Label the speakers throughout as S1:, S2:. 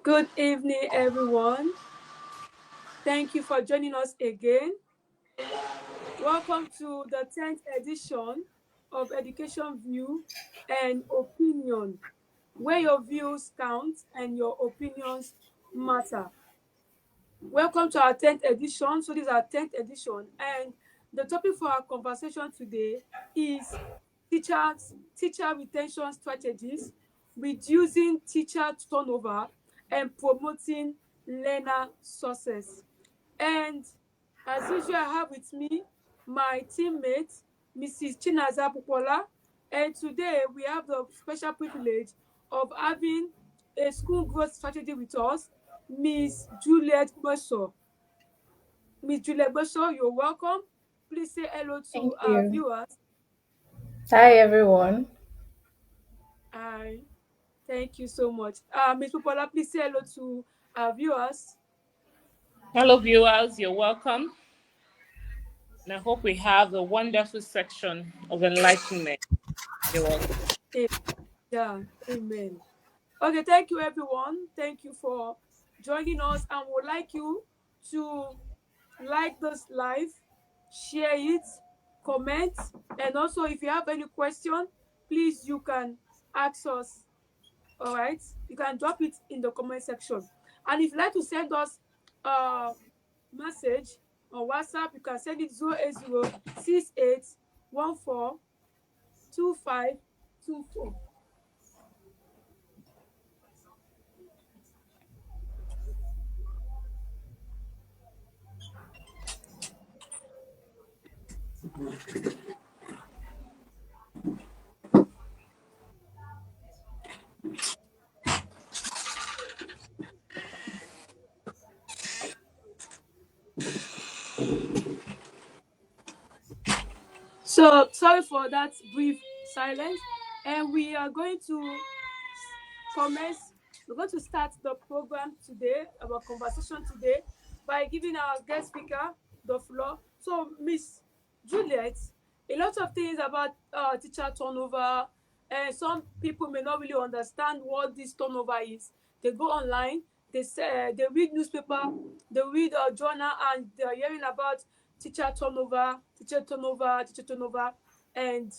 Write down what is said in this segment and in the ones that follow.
S1: Good evening, everyone. Thank you for joining us again. Welcome to the 10th edition of Education View and Opinion, where your views count and your opinions matter. Welcome to our 10th edition. So, this is our 10th edition, and the topic for our conversation today is teacher retention strategies, reducing teacher turnover, and promoting learner success. And as usual, I have with me my teammate, Mrs. Chinaza Pupola. And today we have the special privilege of having a school growth strategy with us, Miss Juliet Bosho. Miss Juliet Bosho, you're welcome. Please say hello
S2: Thank
S1: to our
S2: you.
S1: viewers.
S2: Hi, everyone.
S1: Hi, thank you so much. Miss Pupola, please say hello to our viewers.
S3: Hello, viewers. You're welcome. And I hope we have a wonderful section of enlightenment. You're welcome.
S1: Yeah, amen. Okay, thank you everyone. Thank you for joining us and would like you to like this live, share it, comment, and also if you have any question, please you can ask us. All right, you can drop it in the comment section. And if you like to send us a message on WhatsApp, you can send it 08068142524. So sorry for that brief silence, and we are going to commence. We're going to start the program today, our conversation today, by giving our guest speaker the floor. So, Miss Juliet, a lot of things about teacher turnover, and some people may not really understand what this turnover is. They go online, they say they read newspaper, they read a journal, and they're hearing about teacher turnover, and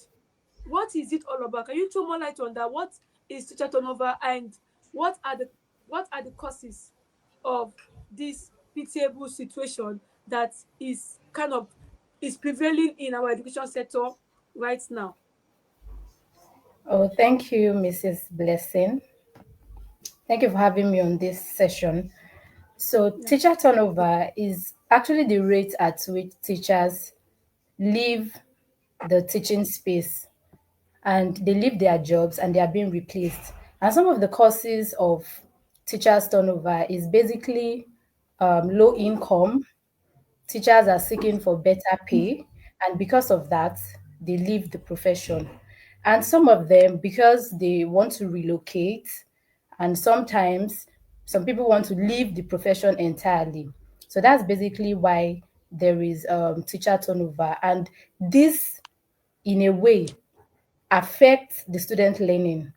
S1: what is it all about? Can you throw more light on that? What is teacher turnover, and what are the what are the causes of this pitiable situation that is kind of is prevailing in our education sector right now?
S2: Oh, thank you, Mrs. Blessing. Thank you for having me on this session. So,
S1: Yeah.
S2: teacher turnover is actually the rate at which teachers leave the teaching space and they leave their jobs and they are being replaced. And some of the causes of teachers turnover is basically low income. Teachers are seeking for better pay, and because of that, they leave the profession. And some of them, because they want to relocate, and sometimes some people want to leave the profession entirely. So that's basically why there is teacher turnover. And this, in a way, affects the student learning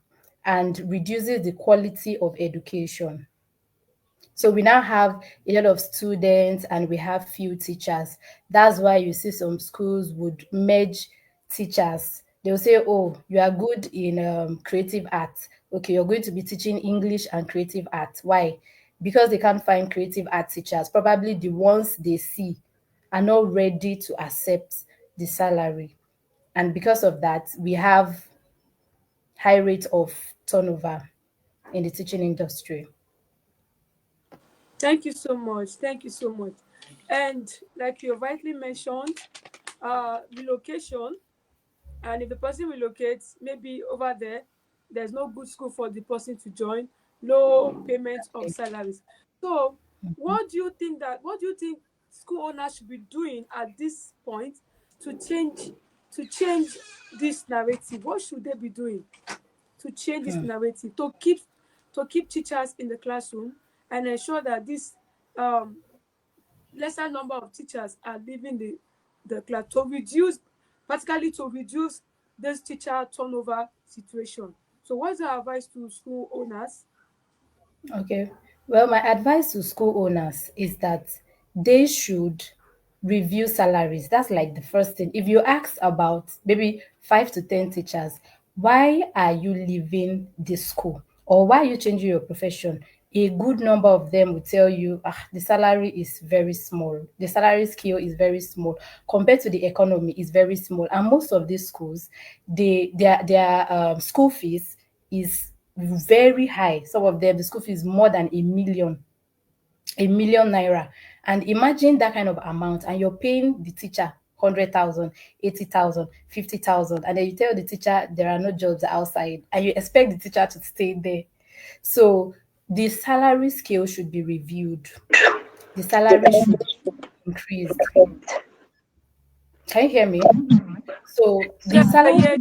S2: and reduces the quality of education. So we now have a lot of students and we have few teachers. That's why you see some schools would merge teachers. They'll say, oh, you are good in creative arts. Okay, you're going to be teaching English and creative art. Why? Because they can't find creative art teachers. Probably the ones they see are not ready to accept the salary. And because of that, we have high rate of turnover in the teaching industry.
S1: Thank you so much. Thank you so much. And like you rightly mentioned, relocation, and if the person relocates, maybe over there, there's no good school for the person to join, low payment of salaries. So, what do you think school owners should be doing at this point to change this narrative? What should they be doing to change this narrative to keep teachers in the classroom and ensure that this um, lesser number of teachers are leaving the class to reduce, practically to reduce this teacher turnover situation. So what's your advice to school owners?
S2: Okay. Well, my advice to school owners is that they should review salaries. That's like the first thing. If you ask about maybe 5 to 10 teachers, why are you leaving this school or why are you changing your profession? A good number of them will tell you, the salary is very small. The salary scale is very small compared to the economy is very small. And most of these schools, their school fees is very high. Some of them, the school fees more than a million naira. And imagine that kind of amount, and you're paying the teacher 100,000, 80,000, 50,000, and then you tell the teacher there are no jobs outside, and you expect the teacher to stay there. So the salary scale should be reviewed. The salary should be increased. Can you hear me? So the
S1: Yeah,
S2: salary
S1: yeah.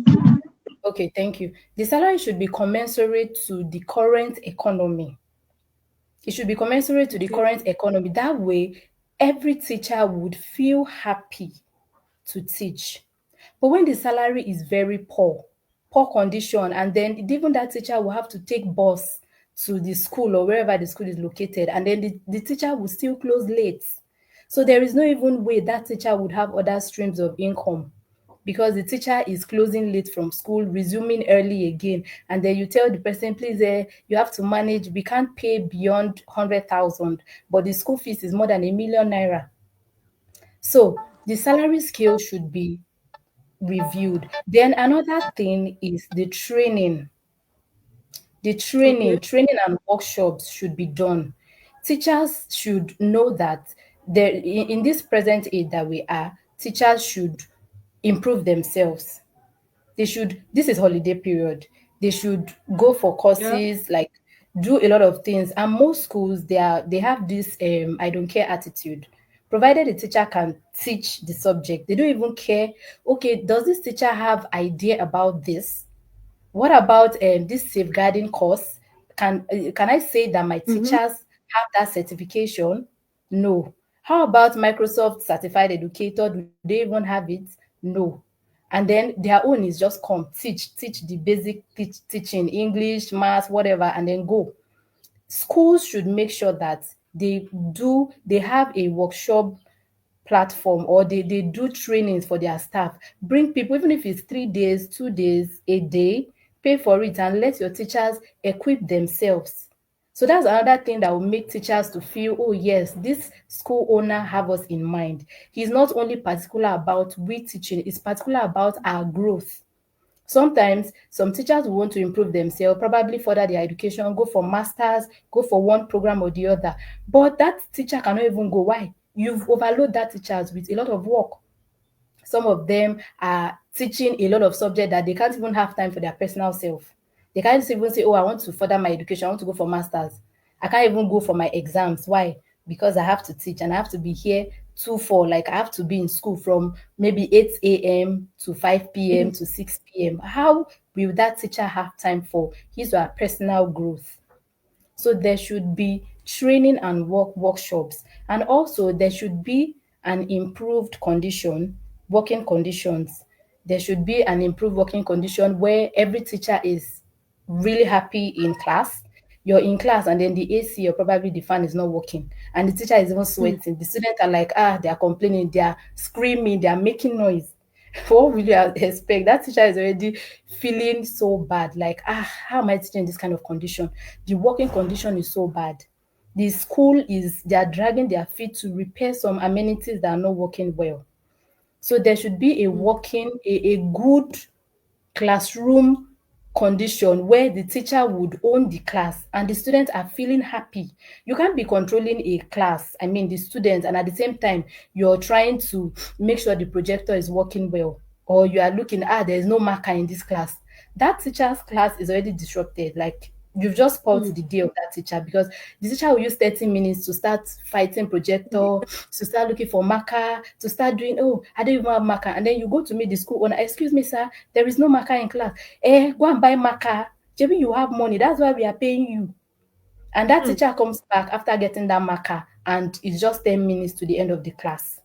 S2: okay, thank you. The salary should be commensurate to the current economy. It should be commensurate to the
S1: Okay.
S2: current economy. That way, every teacher would feel happy to teach. But when the salary is very poor, poor condition, and then even that teacher will have to take bus to the school or wherever the school is located, and then the teacher will still close late. So there is no even way that teacher would have other streams of income because the teacher is closing late from school, resuming early again, and then you tell the person, please, you have to manage. We can't pay beyond 100,000, but the school fees is more than a million naira. So the salary scale should be reviewed. Then another thing is the training. The
S1: Okay.
S2: training and workshops should be done. Teachers should know that there in this present age that we are, teachers should improve themselves. They should, this is holiday period, they should go for
S1: Yeah.
S2: courses, like do a lot of things. And most schools, they have this I don't care attitude. Provided the teacher can teach the subject, they don't even care. Okay, does this teacher have idea about this? What about this safeguarding course? Can I say that my
S1: Mm-hmm.
S2: teachers have that certification? No. How about Microsoft certified educator? Do they even have it? No. And then their own is just come teach the basic teaching, English, math, whatever, and then go. Schools should make sure that they have a workshop platform, or they do trainings for their staff. Bring people, even if it's 3 days, 2 days, a day, pay for it and let your teachers equip themselves. So that's another thing that will make teachers to feel, oh yes, this school owner have us in mind. He's not only particular about we teaching, it's particular about our growth. Sometimes some teachers will want to improve themselves, probably further their education, go for masters, go for one program or the other. But that teacher cannot even go. Why? You've overloaded that teachers with a lot of work. Some of them are teaching a lot of subject that they can't even have time for their personal self. They can't even say, oh, I want to further my education, I want to go for masters. I can't even go for my exams. Why? Because I have to teach and I have to be here 2 4. Like I have to be in school from maybe 8 a.m. to 5 p.m. to 6 p.m. How will that teacher have time for his or her personal growth? So there should be training and workshops, and also there should be an improved condition, working conditions. There should be an improved working condition where every teacher is really happy in class. You're in class and then the AC or probably the fan is not working and the teacher is even
S1: Mm.
S2: sweating. The students are like, they are complaining, they are screaming, they are making noise. What will you expect? That teacher is already feeling so bad. Like, how am I teaching in this kind of condition? The working condition is so bad. The school is, they are dragging their feet to repair some amenities that are not working well. So there should be a
S1: Mm.
S2: working, a good classroom condition where the teacher would own the class and the students are feeling happy. You can't be controlling a class, I mean the students, and at the same time you're trying to make sure the projector is working well, or you are looking, there's no marker in this class. That teacher's class is already disrupted. Like you've just spoiled
S1: Mm.
S2: the day of that teacher because the teacher will use 30 minutes to start fighting projector, to start looking for marker, to start doing, oh, I don't even have marker. And then you go to meet the school owner, excuse me, sir, there is no marker in class. Go and buy marker. Maybe you have money. That's why we are paying you. And that
S1: Mm.
S2: teacher comes back after getting that marker and it's just 10 minutes to the end of the class.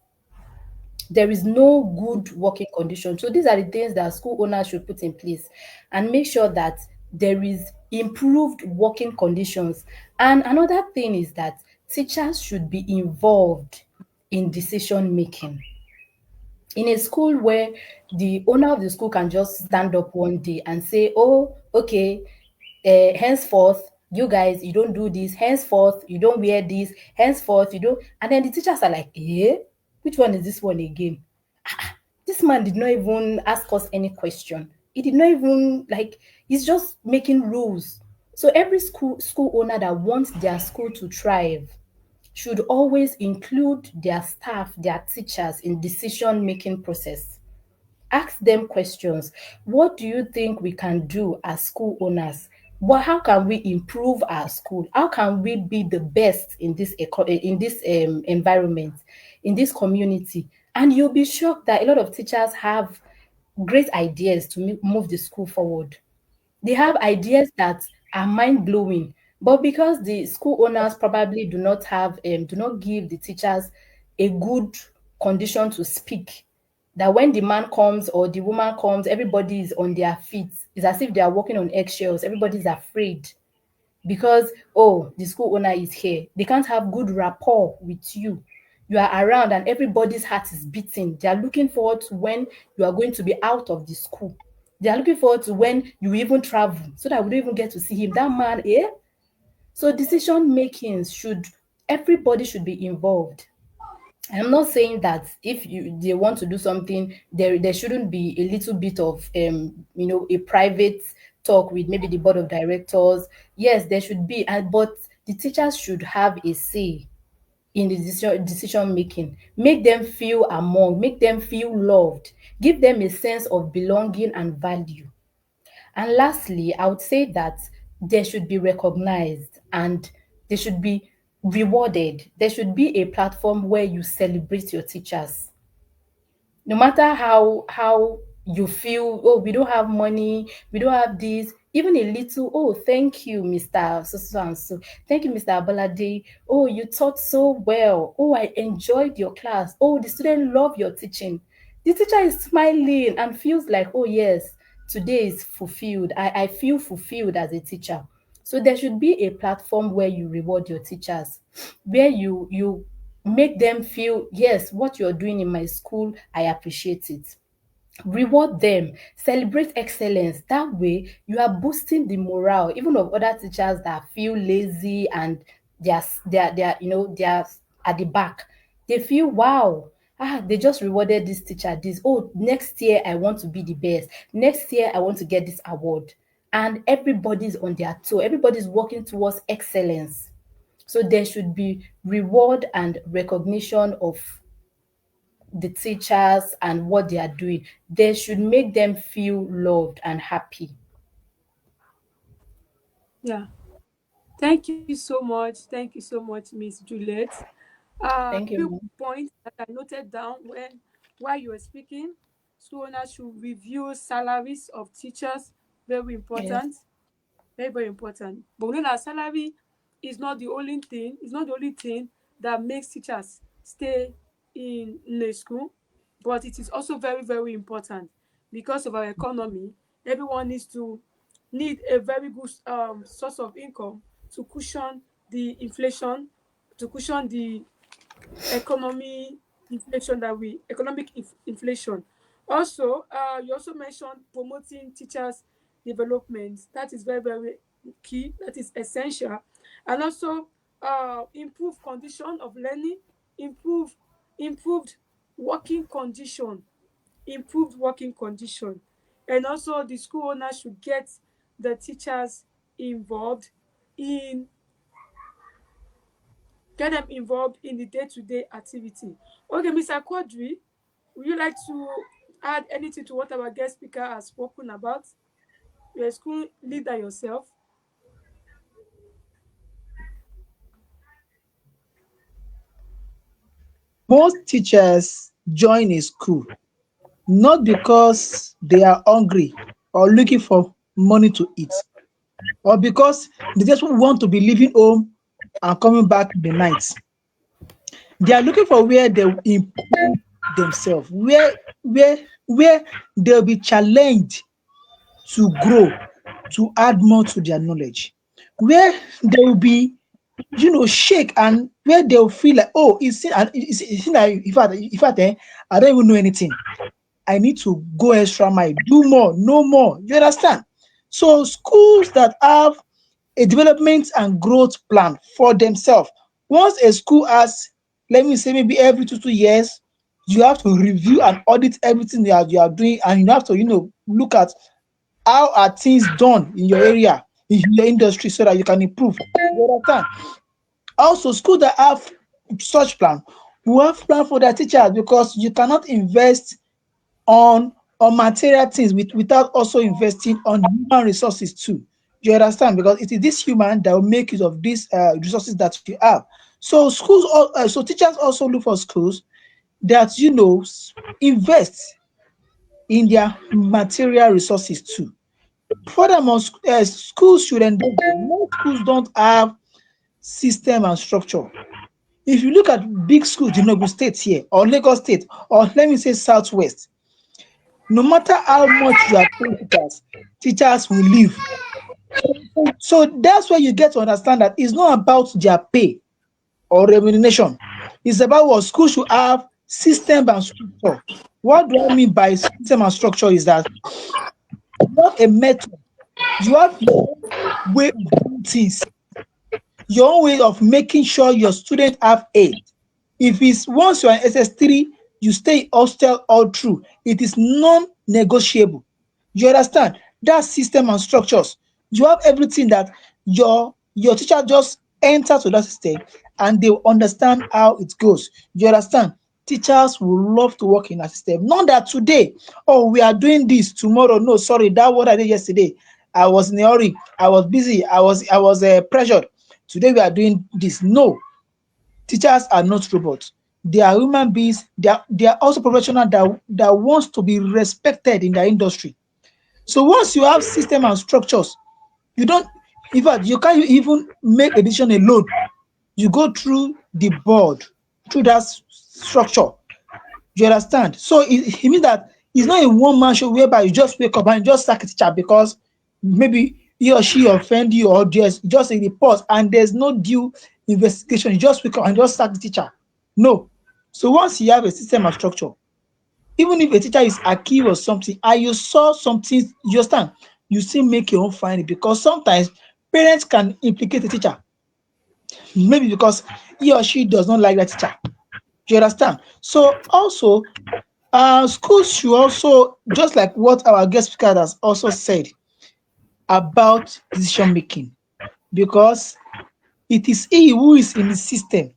S2: There is no good working condition. So these are the things that school owners should put in place and make sure that there is improved working conditions. And another thing is that teachers should be involved in decision making. In a school where the owner of the school can just stand up one day and say, oh, okay, henceforth, you guys, you don't do this, henceforth, you don't wear this, henceforth, you don't. And then the teachers are like, eh, which one is this one again? This man did not even ask us any question. He did not even like, he's just making rules. So every school owner that wants their school to thrive should always include their staff, their teachers in decision making process. Ask them questions. What do you think we can do as school owners? How can we improve our school? How can we be the best in this environment, in this community? And you'll be shocked that a lot of teachers have great ideas to move the school forward. They have ideas that are mind blowing, but because the school owners probably do not give the teachers a good condition to speak, that when the man comes or the woman comes, everybody is on their feet. It's as if they are walking on eggshells. Everybody's afraid because, oh, the school owner is here. They can't have good rapport with you. You are around and everybody's heart is beating. They are looking forward to when you are going to be out of the school. They are looking forward to when you even travel so that we don't even get to see him. That man, eh? So decision making should, everybody should be involved. I'm not saying that if they want to do something, there shouldn't be a little bit of a private talk with maybe the board of directors. Yes, there should be, but the teachers should have a say in the decision making. Make them feel among, make them feel loved, give them a sense of belonging and value. And lastly, I would say that they should be recognized and they should be rewarded. There should be a platform where you celebrate your teachers. No matter how you feel, oh, we don't have money, we don't have this, even a little, oh, thank you, Mr. So and so. Thank you, Mr. Abalade. Oh, you taught so well. Oh, I enjoyed your class. Oh, the student love your teaching. The teacher is smiling and feels like, oh yes, today is fulfilled. I feel fulfilled as a teacher. So there should be a platform where you reward your teachers, where you make them feel, yes, what you're doing in my school, I appreciate it. Reward them, celebrate excellence. That way you are boosting the morale even of other teachers that feel lazy and they're at the back. They feel, wow, they just rewarded this teacher this. Oh, next year I want to be the best. Next year I want to get this award. And everybody's on their toe. Everybody's working towards excellence. So there should be reward and recognition of the teachers and what they are doing. They should make them feel loved and happy.
S1: Yeah. Thank you so much. Thank you so much, Miss Juliet.
S2: Thank you,
S1: Few
S2: ma'am.
S1: points that I noted down while you were speaking. School owners should review salaries of teachers. Very
S2: Yes,
S1: important. Very, very important. But we know that salary is not the only thing, it's not the only thing that makes teachers stay in a school, but it is also very, very important because of our economy. Everyone need a very good source of income to cushion the inflation, to cushion the economy economic inflation. Also, you also mentioned promoting teachers development. That is very, very key. That is essential. And also, improve condition of learning, improve improved working condition, improved working condition. And also the school owner should get the teachers involved in get them involved in the day-to-day activity. Okay, Mr. Quadri, would you like to add anything to what our guest speaker has spoken about? You're a school leader yourself.
S4: Most teachers join a school not because they are hungry or looking for money to eat, or because they just want to be leaving home and coming back in the night. They are looking for where they will improve themselves, where they'll be challenged to grow, to add more to their knowledge, where they will be, shake, and where they'll feel like, oh, it's like, in fact, I don't even know anything. I need to go extra mile, do more, know more. You understand? So schools that have a development and growth plan for themselves. Once a school has, let me say, maybe every 2 years, you have to review and audit everything you are doing, and you have to, look at how are things done in your area, in your industry, so that you can improve. You understand? Also, schools that have such plan will have plan for their teachers, because you cannot invest on material things without also investing on human resources too. You understand? Because it is this human that will make use of these resources that you have. So so teachers also look for schools that invest in their material resources too. Furthermore, schools should endeavor. Most schools don't have system and structure. If you look at big schools in Ogun State here, or Lagos State, or let me say Southwest, no matter how much you are paying teachers, teachers will leave. So that's where you get to understand that it's not about their pay or remuneration. It's about what schools should have system and structure. What do I mean by system and structure is that you have a method, you have your own way of doing things, your own way of making sure your students have aid. If it's once you're in SS3, you stay in hostel all through. It is non-negotiable. You understand? That system and structures. You have everything that your teacher just enter to that system, and they will understand how it goes. You understand? Teachers will love to work in that system. Not that today, oh, we are doing this tomorrow. No, sorry, that what I did yesterday. I was in a hurry. I was busy. I was pressured. Today we are doing this. No, teachers are not robots. They are human beings. They are also professional that wants to be respected in their industry. So once you have system and structures, you don't, in fact, you can't even make a decision alone. You go through the board, through that structure. You understand? So it means that it's not a one-man show whereby you just wake up and just sack a teacher because maybe he or she offend you, or just a report and there's no due investigation. You just wake up and just sack the teacher. No. So once you have a system and structure, even if a teacher is accused of something and you saw something, you understand, you still make your own finding, because sometimes parents can implicate the teacher, maybe because he or she does not like that teacher. Do you understand? So also, schools should also, just like what our guest speaker has also said about decision making, because it is he who is in the system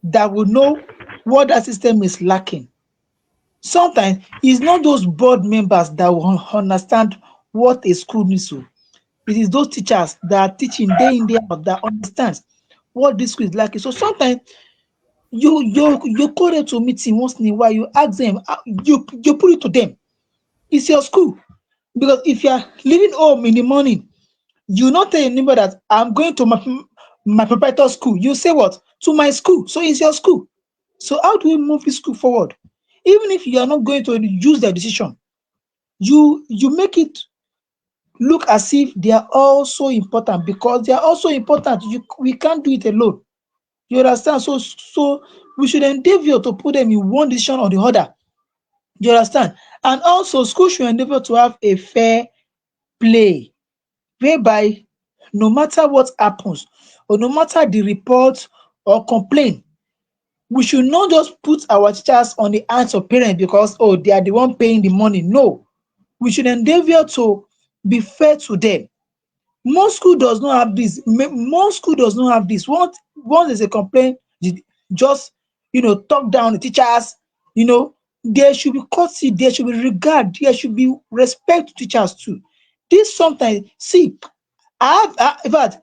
S4: that will know what that system is lacking. Sometimes it's not those board members that will understand what a school needs to. It is those teachers that are teaching day in day out that understands what this school is lacking. So sometimes you call them to meeting once in a while. You ask them. You put it to them. It's your school, because if you are leaving home in the morning, you not tell your neighbor that I'm going to my proprietor school. You say what? To my school. So it's your school. So how do we move this school forward? Even if you are not going to use their decision, you make it look as if they are also important, because they are also important. We can't do it alone. You understand? So we should endeavor to put them in one decision or the other. You understand? And also, school should endeavor to have a fair play, whereby no matter what happens, or no matter the report or complaint, we should not just put our teachers on the hands of parents because, oh, they are the one paying the money. No, we should endeavor to be fair to them. Most school does not have this. Most school does not have this. Once there's a complaint, just talk down the teachers. There should be courtesy. There should be regard. There should be respect to teachers too. This sometimes, see, in fact,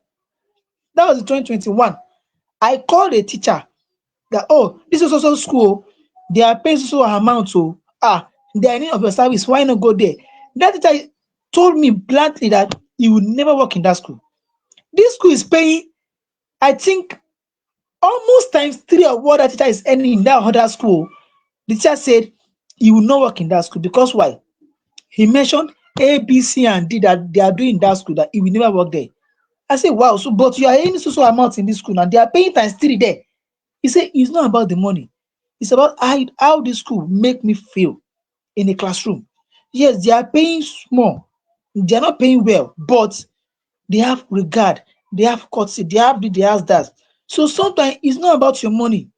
S4: that was in 2021. I called a teacher that, oh, this is also school. They are paying so amount. So they are in need of your service. Why not go there? That teacher told me bluntly that he would never work in that school. This school is paying, I think, almost times three of what that teacher is earning in that other school. The teacher said he will not work in that school because why? He mentioned A, B, C, and D that they are doing in that school that he will never work there. I say, wow, so but you are earning so amount in this school and they are paying times three there. He said, it's not about the money. It's about how this school make me feel in a classroom. Yes, they are paying small. They are not paying well, but they have regard, they have courtesy, they have this, they have that. So sometimes it's not about your money.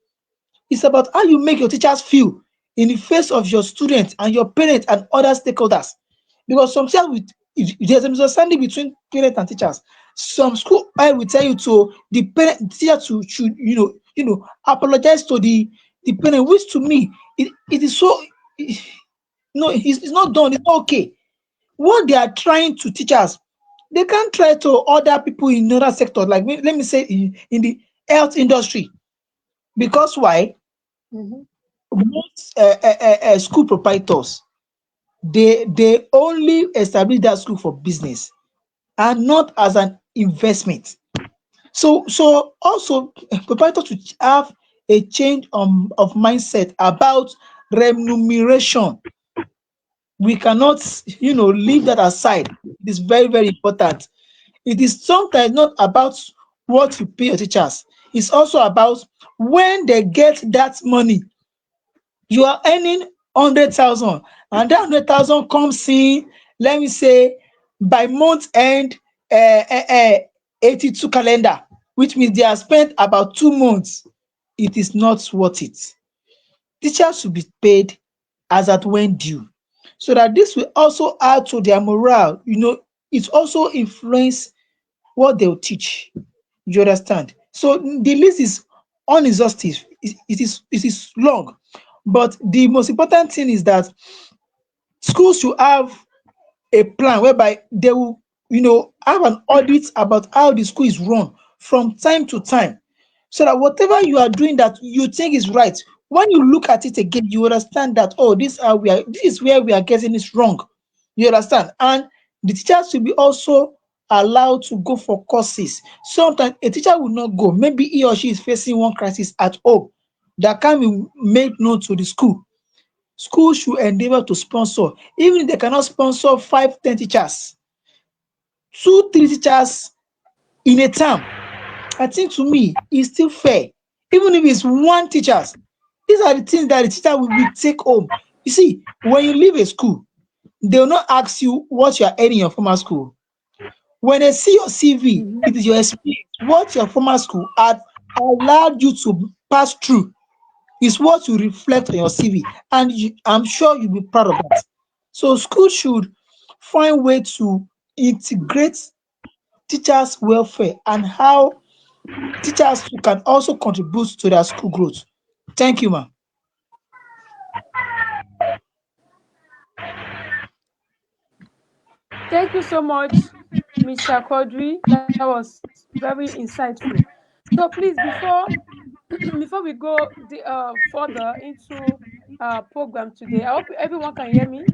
S4: It's about how you make your teachers feel in the face of your students and your parents and other stakeholders. Because sometimes if there's a misunderstanding between parents and teachers. Some school I will tell you to the parent the teacher to should apologize to the parent, which to me it is so no, it's not done, it's not okay. What they are trying to teach us, they can't try to other people in other sectors, like let me say in the health industry. Because why?
S1: Mhm.
S4: Most school proprietors, they only establish that school for business and not as an investment. So also proprietors should have a change of mindset about remuneration. We cannot leave that aside. It is very, very important. It is sometimes not about what you pay your teachers. It's also about when they get that money. You are earning 100,000 and that 100,000 comes in, let me say, by month end, 82 calendar, which means they have spent about 2 months. It is not worth it. Teachers should be paid as at when due, so that this will also add to their morale. It also influence what they'll teach. You understand? So the list is unexhaustive. It is long, but the most important thing is that schools should have a plan whereby they will, have an audit about how the school is run from time to time, so that whatever you are doing that you think is right, when you look at it again, you understand that, oh, this is where we are getting this wrong. You understand? And the teachers should be also allowed to go for courses. Sometimes a teacher will not go. Maybe he or she is facing one crisis at home that can be made known to the school. School should endeavor to sponsor, even if they cannot sponsor 5, 10 teachers, 2, 3 teachers in a term. I think to me it's still fair. Even if it's one teachers, these are the things that the teacher will take home. You see, when you leave a school, they will not ask you what you are earning in your former school. When they see your CV,
S1: Mhm.
S4: it is your experience, what your former school had allowed you to pass through is what you reflect on your CV, and I'm sure you'll be proud of that. So school should find way to integrate teachers' welfare and how teachers can also contribute to their school growth. Thank you, ma'am.
S1: Thank you so much, Mr. Quadri. That was very insightful. So please, before we go further into our program today, I hope everyone can hear me.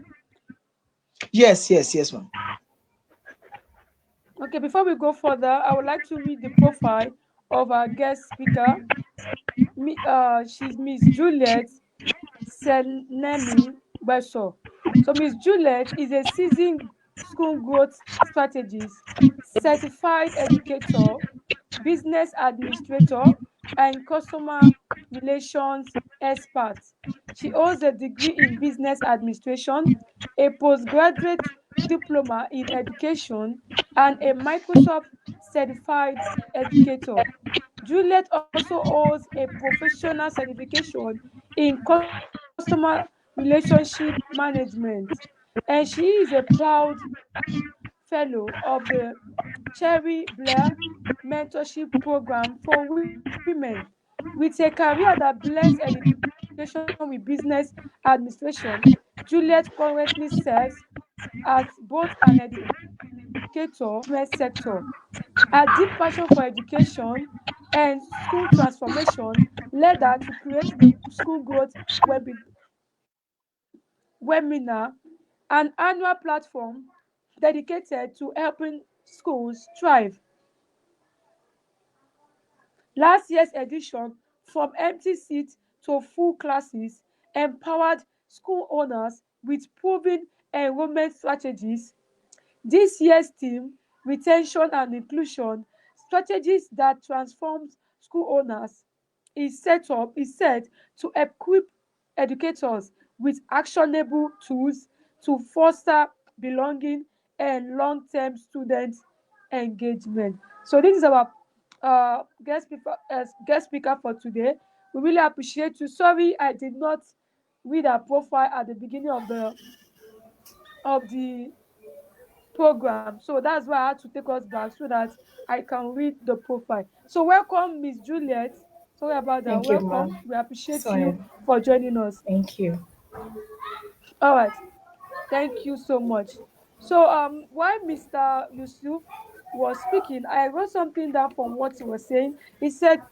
S4: Yes, yes, yes, ma'am.
S1: Okay, before we go further, I would like to read the profile of our guest speaker. She's Miss Juliet Senemi Beso. So Miss Juliet is a seasoned school growth strategist, certified educator, business administrator, and customer relations expert. She holds a degree in business administration, a postgraduate diploma in education, and a Microsoft certified educator. Juliet also holds a professional certification in customer relationship management, and she is a proud fellow of the Cherry Blair Mentorship Program for Women. With a career that blends education with business administration, Juliet currently serves as both an educator and a business sector. Her deep passion for education and school transformation led her to create the School Growth Webinar, an annual platform dedicated to helping schools thrive. Last year's edition, From Empty Seats to Full Classes, empowered school owners with proven enrollment strategies. This year's theme, retention and inclusion, strategies that transforms school owners, is set to equip educators with actionable tools to foster belonging and long-term student engagement. So this is our guest speaker for today. We really appreciate you. Sorry, I did not read her profile at the beginning of the program. So that's why I had to take us back so that I can read the profile. So welcome, Miss Juliet. Sorry about that.
S2: Thank you,
S1: Welcome.
S2: ma'am.
S1: We appreciate
S2: Sorry.
S1: you for joining us.
S2: Thank you.
S1: All right. Thank you so much. So while Mr. Yusuf was speaking, I wrote something down from what he was saying. He said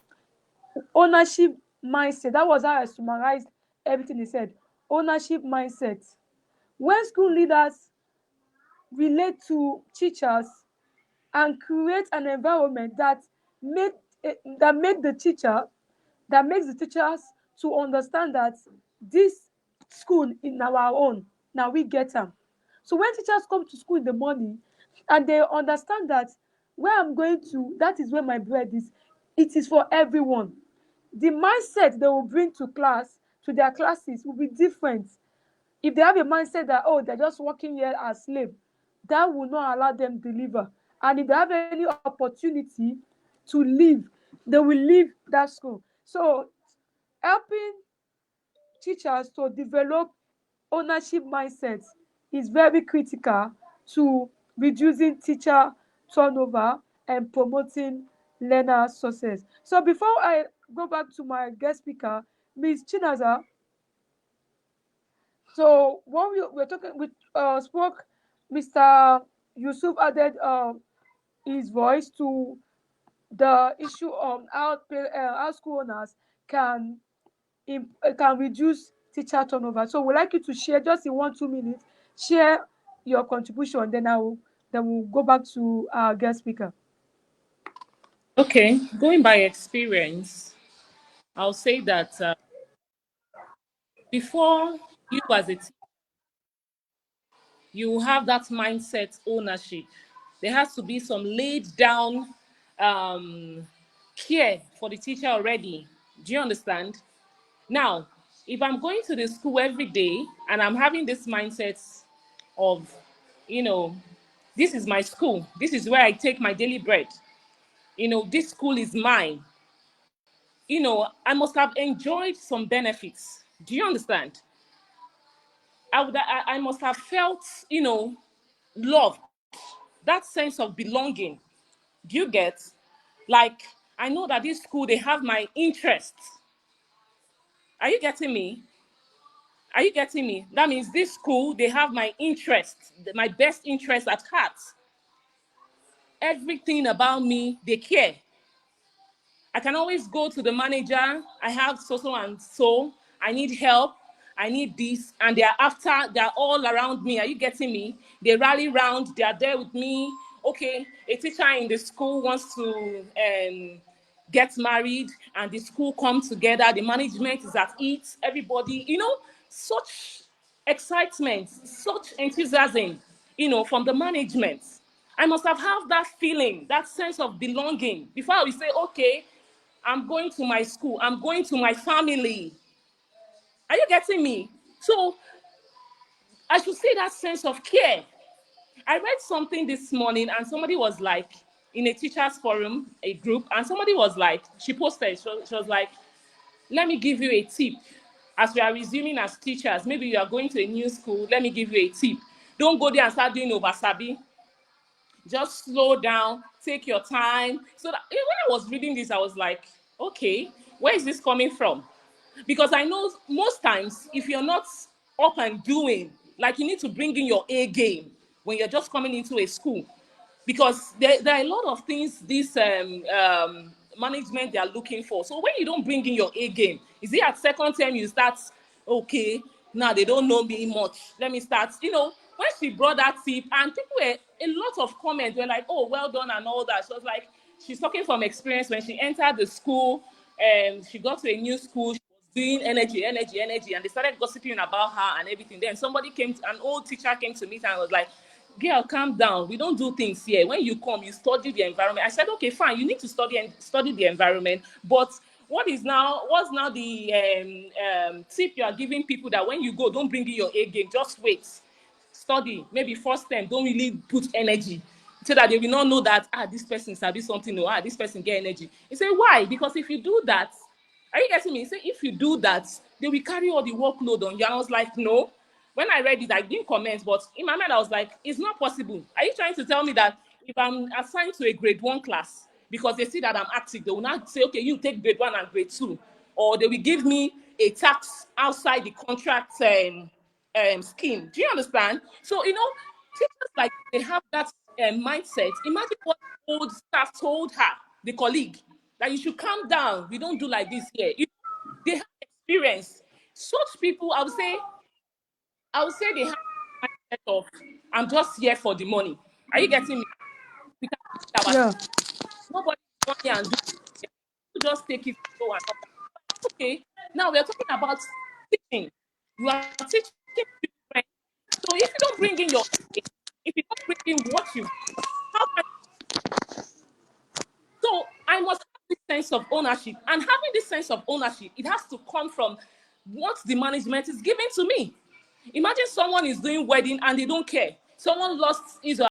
S1: ownership mindset. That was how I summarized everything he said. Ownership mindset. When school leaders relate to teachers and create an environment made that make the teacher that makes the teachers to understand that this school in our own, now we get them. So when teachers come to school in the morning and they understand that where I'm going to, that is where my bread is, it is for everyone. The mindset they will bring to their classes will be different. If they have a mindset that, oh, they're just working here as slave, that will not allow them deliver. And if they have any opportunity to leave, they will leave that school. So helping teachers to develop ownership mindsets is very critical to reducing teacher turnover and promoting learner success. So before I go back to my guest speaker, Ms. Chinaza, so when we were talking, we spoke, Mr. Yusuf added his voice to the issue of how school owners can reduce teacher turnover. So we'd like you to share just in 1-2 minutes, share your contribution. Then we'll go back to our guest speaker.
S3: Okay, going by experience, I'll say that before you as a teacher, you have that mindset ownership. There has to be some laid down um, care for the teacher already. Do you understand? Now, if I'm going to the school every day and I'm having this mindset of, you know, this is my school, this is where I take my daily bread, this school is mine, I must have enjoyed some benefits. Do you understand? I must have felt, loved, that sense of belonging. Do you get? Like, I know that this school, they have my interests. Are you getting me? Are you getting me? That means this school, they have my interest, my best interest at heart. Everything about me, they care. I can always go to the manager. I have so and so. I need help. I need this. And they're all around me. Are you getting me? They rally round. They are there with me. Okay, a teacher in the school wants to get married and the school comes together. The management is at it. Everybody, such excitement, such enthusiasm, from the management. I must have had that feeling, that sense of belonging before I will say, okay, I'm going to my school. I'm going to my family. Are you getting me? So I should say that sense of care. I read something this morning and somebody was like, in a teacher's forum, a group, and somebody was like, she posted, she was like, let me give you a tip. As we are resuming as teachers, maybe you are going to a new school, let me give you a tip. Don't go there and start doing oversabi. Just slow down, take your time. So that, when I was reading this, I was like, okay, where is this coming from? Because I know most times, if you're not up and doing, like you need to bring in your A game when you're just coming into a school. Because there are a lot of things this management they are looking for. So when you don't bring in your A game, is it at second term you start, okay, now they don't know me much. Let me start, when she brought that tip and people were, a lot of comments were like, oh, well done and all that. She was like, she's talking from experience when she entered the school and she got to a new school. She was doing energy, and they started gossiping about her and everything. Then somebody an old teacher came to meet her and was like, girl, calm down. We don't do things here. When you come, you study the environment. I said, okay, fine. You need to study the environment. But what's now the tip you are giving people that when you go, don't bring in your A game. Just wait. Study. Maybe first time, don't really put energy. So that they will not know that, this person sabi something, or this person get energy. He said, why? Because if you do that, are you getting me? He said, if you do that, they will carry all the workload on you. And I was like, no. When I read it, I didn't comment, but in my mind, I was like, it's not possible. Are you trying to tell me that if I'm assigned to a grade 1 class, because they see that I'm active, they will not say, okay, you take grade 1 and grade 2, or they will give me a tax outside the contract scheme. Do you understand? So, teachers, like, they have that mindset. Imagine what old staff told her, the colleague, that you should calm down. We don't do like this here. They have experience. Such people, I would say they have a mindset of, I'm just here for the money. Are you getting me? We can teach our
S1: Yeah.
S3: nobody want here and do it. You just take it slow and up. Okay. Now we're talking about teaching. You are teaching children. So if you don't bring in your ethics, if you don't bring in what you, how can so I must have this sense of ownership. And having this sense of ownership, it has to come from what the management is giving to me. Imagine someone is doing wedding and they don't care. Someone lost his or